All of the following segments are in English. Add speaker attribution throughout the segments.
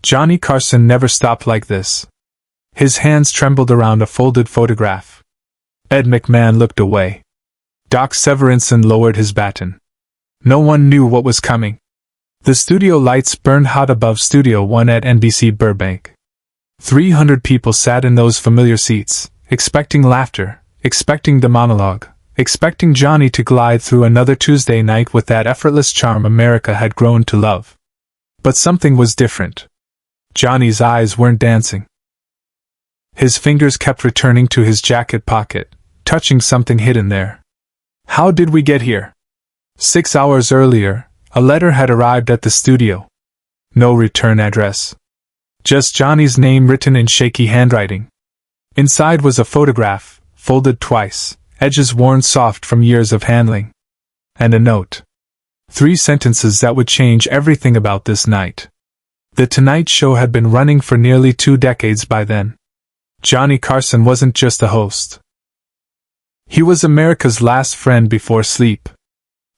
Speaker 1: Johnny Carson never stopped like this. His hands trembled around a folded photograph. Ed McMahon looked away. Doc Severinsen lowered his baton. No one knew what was coming. The studio lights burned hot above Studio One at NBC Burbank. 300 people sat in those familiar seats, expecting laughter, expecting the monologue, expecting Johnny to glide through another Tuesday night with that effortless charm America had grown to love. But something was different. Johnny's eyes weren't dancing. His fingers kept returning to his jacket pocket, touching something hidden there. How did we get here? 6 hours earlier, a letter had arrived at the studio. No return address. Just Johnny's name written in shaky handwriting. Inside was a photograph, folded twice, edges worn soft from years of handling. And a note. 3 sentences that would change everything about this night. The Tonight Show had been running for nearly 2 decades by then. Johnny Carson wasn't just a host. He was America's last friend before sleep.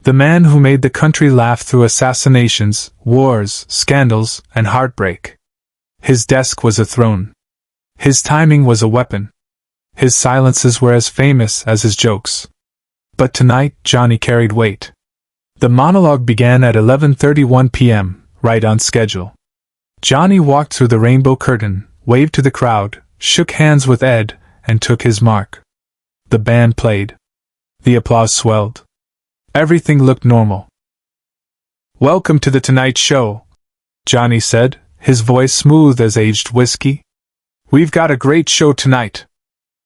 Speaker 1: The man who made the country laugh through assassinations, wars, scandals, and heartbreak. His desk was a throne. His timing was a weapon. His silences were as famous as his jokes. But tonight, Johnny carried weight. The monologue began at 11:31 p.m., right on schedule. Johnny walked through the rainbow curtain, waved to the crowd, shook hands with Ed, and took his mark. The band played. The applause swelled. Everything looked normal. "Welcome to the Tonight Show," Johnny said, his voice smooth as aged whiskey. "We've got a great show tonight.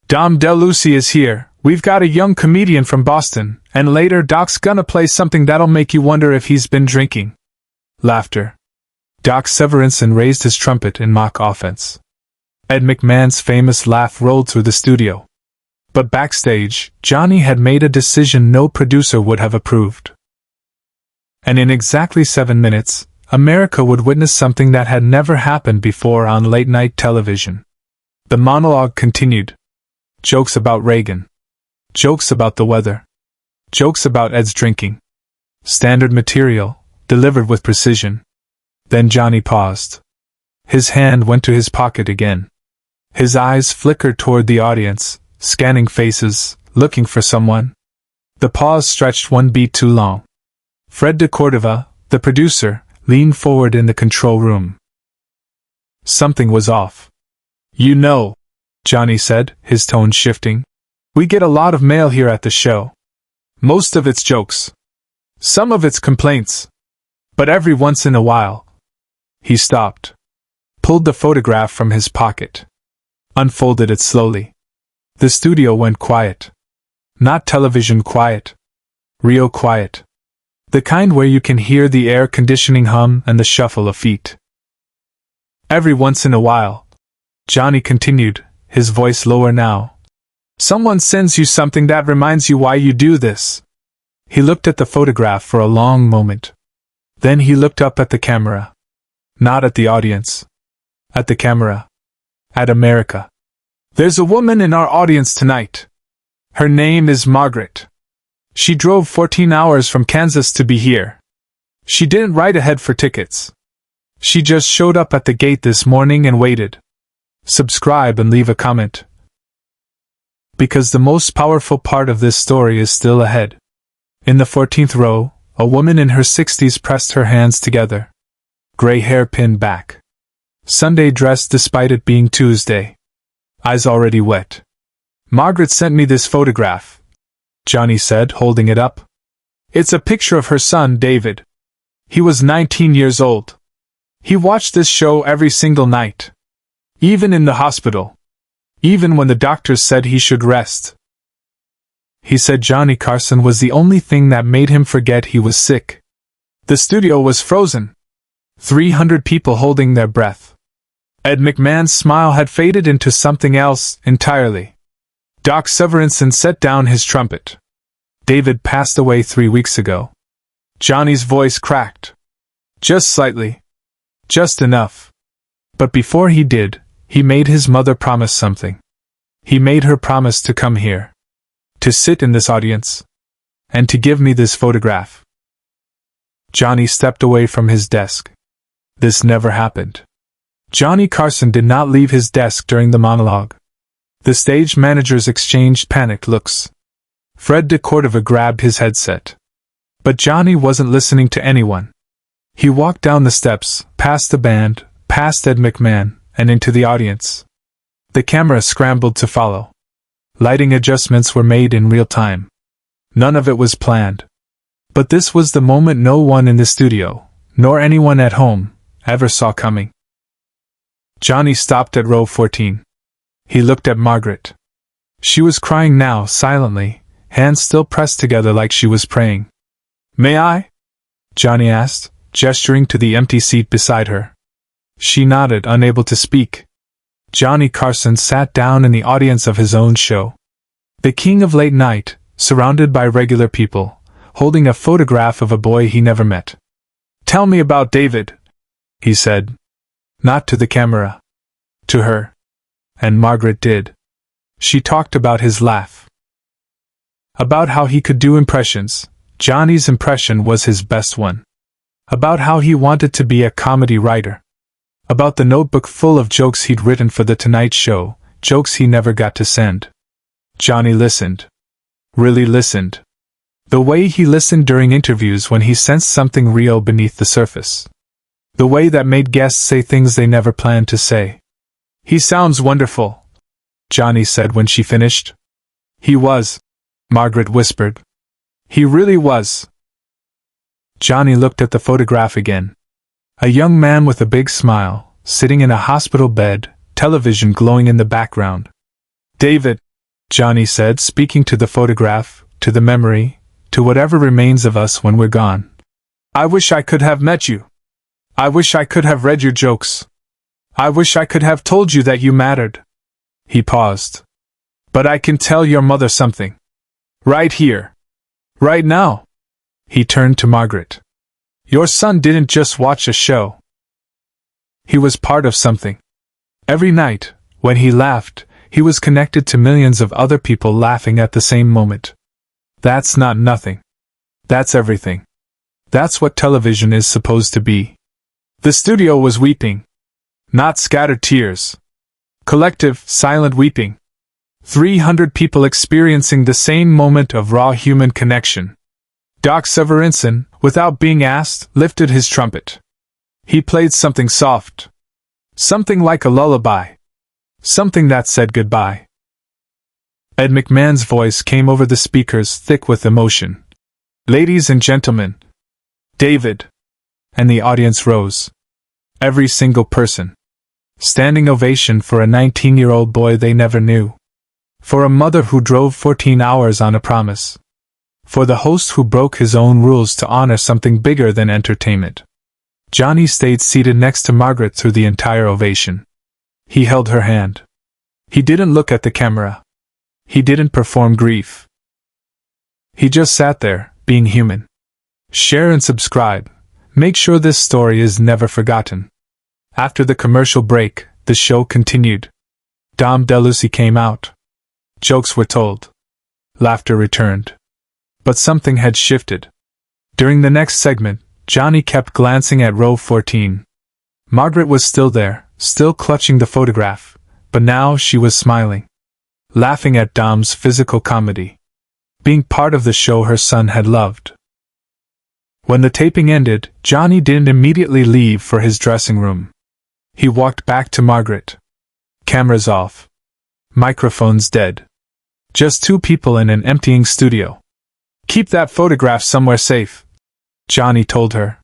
Speaker 1: Dom DeLucy is here, we've got a young comedian from Boston, and later Doc's gonna play something that'll make you wonder if he's been drinking." Laughter. Doc Severinsen raised his trumpet in mock offense. Ed McMahon's famous laugh rolled through the studio. But backstage, Johnny had made a decision no producer would have approved. And in exactly 7 minutes, America would witness something that had never happened before on late-night television. The monologue continued. Jokes about Reagan. Jokes about the weather. Jokes about Ed's drinking. Standard material, delivered with precision. Then Johnny paused. His hand went to his pocket again. His eyes flickered toward the audience, scanning faces, looking for someone. The pause stretched one beat too long. Fred de Cordova, the producer, leaned forward in the control room. Something was off. "You know," Johnny said, his tone shifting, "we get a lot of mail here at the show. Most of it's jokes. Some of it's complaints. But every once in a while..." He stopped. Pulled the photograph from his pocket. Unfolded it slowly. The studio went quiet. Not television quiet. Real quiet. The kind where you can hear the air conditioning hum and the shuffle of feet. "Every once in a while," Johnny continued, his voice lower now, "someone sends you something that reminds you why you do this." He looked at the photograph for a long moment. Then he looked up at the camera. Not at the audience. At the camera. At America. "There's a woman in our audience tonight. Her name is Margaret. She drove 14 hours from Kansas to be here. She didn't write ahead for tickets. She just showed up at the gate this morning and waited. Subscribe and leave a comment. Because the most powerful part of this story is still ahead." In the 14th row, a woman in her 60s pressed her hands together. Gray hair pinned back. Sunday dress despite it being Tuesday. Eyes already wet. "Margaret sent me this photograph," Johnny said, holding it up. "It's a picture of her son, David. He was 19 years old. He watched this show every single night. Even in the hospital. Even when the doctors said he should rest. He said Johnny Carson was the only thing that made him forget he was sick. The studio was frozen. 300 people holding their breath. Ed McMahon's smile had faded into something else entirely. Doc Severinsen set down his trumpet. "David passed away 3 weeks ago." Johnny's voice cracked. Just slightly. Just enough. But before he did, he made his mother promise something. He made her promise to come here. To sit in this audience. And to give me this photograph. Johnny stepped away from his desk. This never happened. Johnny Carson did not leave his desk during the monologue. The stage managers exchanged panicked looks. Fred de Cordova grabbed his headset. But Johnny wasn't listening to anyone. He walked down the steps, past the band, past Ed McMahon, and into the audience. The camera scrambled to follow. Lighting adjustments were made in real time. None of it was planned. But this was the moment no one in the studio, nor anyone at home, ever saw coming. Johnny stopped at row 14. He looked at Margaret. She was crying now, silently, hands still pressed together like she was praying. "May I?" Johnny asked, gesturing to the empty seat beside her. She nodded, unable to speak. Johnny Carson sat down in the audience of his own show. The king of late night, surrounded by regular people, holding a photograph of a boy he never met. "Tell me about David," he said. Not to the camera. To her. And Margaret did. She talked about his laugh. About how he could do impressions. Johnny's impression was his best one. About how he wanted to be a comedy writer. About the notebook full of jokes he'd written for The Tonight Show, jokes he never got to send. Johnny listened. Really listened. The way he listened during interviews when he sensed something real beneath the surface. The way that made guests say things they never planned to say. "He sounds wonderful," Johnny said when she finished. "He was," Margaret whispered. "He really was." Johnny looked at the photograph again. A young man with a big smile, sitting in a hospital bed, television glowing in the background. "David," Johnny said, speaking to the photograph, to the memory, to whatever remains of us when we're gone. "I wish I could have met you. I wish I could have read your jokes. I wish I could have told you that you mattered." He paused. "But I can tell your mother something. Right here. Right now." He turned to Margaret. "Your son didn't just watch a show. He was part of something. Every night, when he laughed, he was connected to millions of other people laughing at the same moment. That's not nothing. That's everything. That's what television is supposed to be." The studio was weeping. Not scattered tears. Collective, silent weeping. 300 people experiencing the same moment of raw human connection. Doc Severinsen, without being asked, lifted his trumpet. He played something soft. Something like a lullaby. Something that said goodbye. Ed McMahon's voice came over the speakers, thick with emotion. "Ladies and gentlemen, David." And the audience rose. Every single person. Standing ovation for a 19-year-old boy they never knew. For a mother who drove 14 hours on a promise. For the host who broke his own rules to honor something bigger than entertainment. Johnny stayed seated next to Margaret through the entire ovation. He held her hand. He didn't look at the camera. He didn't perform grief. He just sat there, being human. Share and subscribe. Make sure this story is never forgotten. After the commercial break, the show continued. Dom DeLucy came out. Jokes were told. Laughter returned. But something had shifted. During the next segment, Johnny kept glancing at row 14. Margaret was still there, still clutching the photograph, but now she was smiling. Laughing at Dom's physical comedy. Being part of the show her son had loved. When the taping ended, Johnny didn't immediately leave for his dressing room. He walked back to Margaret. Cameras off. Microphones dead. Just two people in an emptying studio. "Keep that photograph somewhere safe," Johnny told her.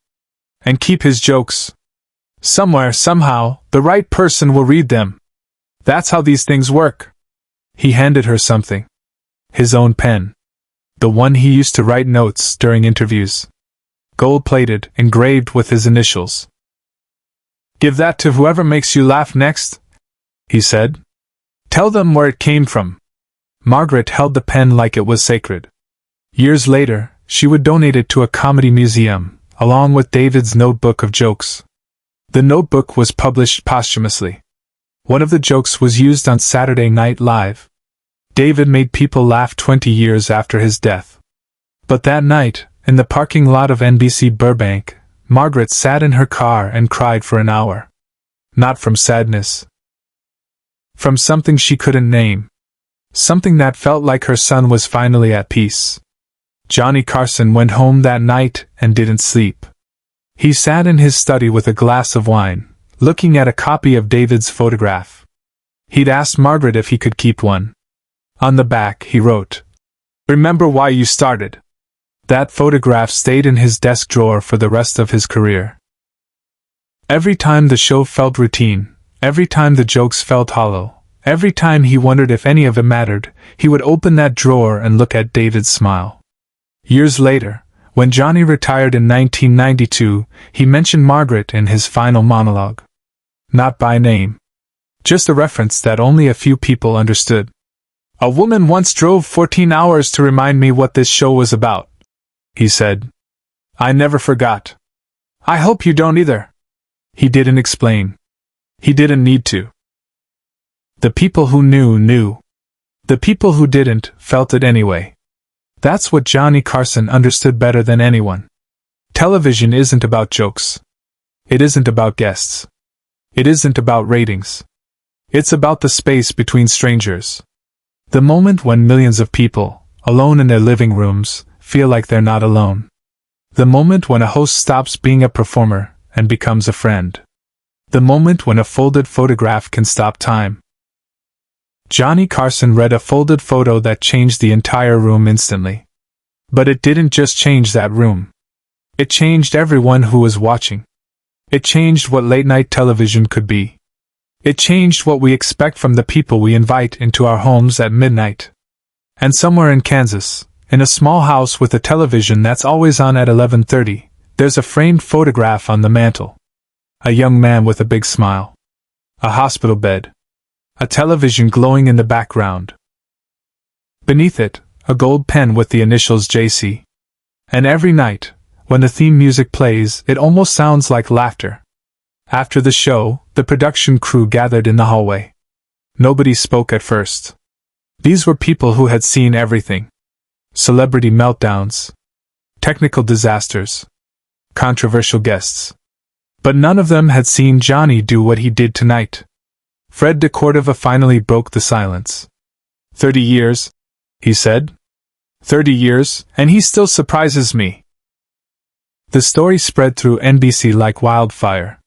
Speaker 1: "And keep his jokes. Somewhere, somehow, the right person will read them. That's how these things work." He handed her something. His own pen. The one he used to write notes during interviews. Gold-plated, engraved with his initials. "Give that to whoever makes you laugh next," he said. "Tell them where it came from." Margaret held the pen like it was sacred. Years later, she would donate it to a comedy museum, along with David's notebook of jokes. The notebook was published posthumously. One of the jokes was used on Saturday Night Live. David made people laugh 20 years after his death. But that night, in the parking lot of NBC Burbank, Margaret sat in her car and cried for an hour. Not from sadness. From something she couldn't name. Something that felt like her son was finally at peace. Johnny Carson went home that night and didn't sleep. He sat in his study with a glass of wine, looking at a copy of David's photograph. He'd asked Margaret if he could keep one. On the back, he wrote, "Remember why you started." That photograph stayed in his desk drawer for the rest of his career. Every time the show felt routine, every time the jokes felt hollow, every time he wondered if any of it mattered, he would open that drawer and look at David's smile. Years later, when Johnny retired in 1992, he mentioned Margaret in his final monologue. Not by name. Just a reference that only a few people understood. "A woman once drove 14 hours to remind me what this show was about," he said. "I never forgot. I hope you don't either." He didn't explain. He didn't need to. The people who knew, knew. The people who didn't, felt it anyway. That's what Johnny Carson understood better than anyone. Television isn't about jokes. It isn't about guests. It isn't about ratings. It's about the space between strangers. The moment when millions of people, alone in their living rooms, feel like they're not alone. The moment when a host stops being a performer and becomes a friend. The moment when a folded photograph can stop time. Johnny Carson read a folded photo that changed the entire room instantly. But it didn't just change that room. It changed everyone who was watching. It changed what late-night television could be. It changed what we expect from the people we invite into our homes at midnight. And somewhere in Kansas, in a small house with a television that's always on at 11:30, there's a framed photograph on the mantel. A young man with a big smile. A hospital bed. A television glowing in the background. Beneath it, a gold pen with the initials JC. And every night, when the theme music plays, it almost sounds like laughter. After the show, the production crew gathered in the hallway. Nobody spoke at first. These were people who had seen everything. Celebrity meltdowns. Technical disasters. Controversial guests. But none of them had seen Johnny do what he did tonight. Fred de Cordova finally broke the silence. 30 years, he said. 30 years, and he still surprises me. The story spread through NBC like wildfire.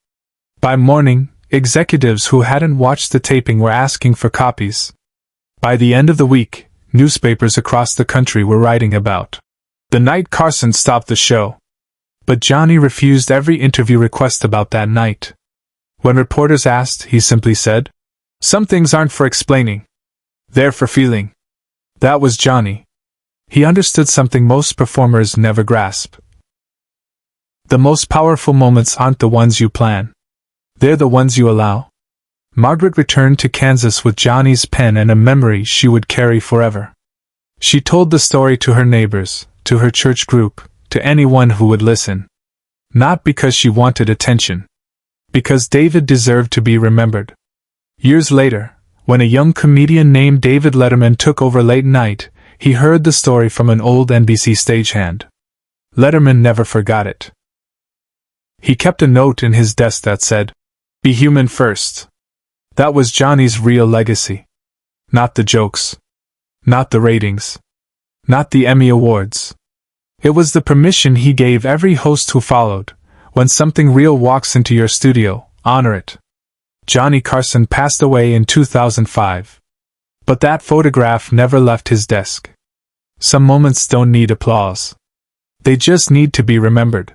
Speaker 1: By morning, executives who hadn't watched the taping were asking for copies. By the end of the week, newspapers across the country were writing about the night Carson stopped the show. But Johnny refused every interview request about that night. When reporters asked, he simply said, "Some things aren't for explaining. They're for feeling." That was Johnny. He understood something most performers never grasp. The most powerful moments aren't the ones you plan. They're the ones you allow. Margaret returned to Kansas with Johnny's pen and a memory she would carry forever. She told the story to her neighbors, to her church group, to anyone who would listen. Not because she wanted attention. Because David deserved to be remembered. Years later, when a young comedian named David Letterman took over late night, he heard the story from an old NBC stagehand. Letterman never forgot it. He kept a note in his desk that said, "Be human first." That was Johnny's real legacy. Not the jokes. Not the ratings. Not the Emmy Awards. It was the permission he gave every host who followed. When something real walks into your studio, honor it. Johnny Carson passed away in 2005. But that photograph never left his desk. Some moments don't need applause. They just need to be remembered.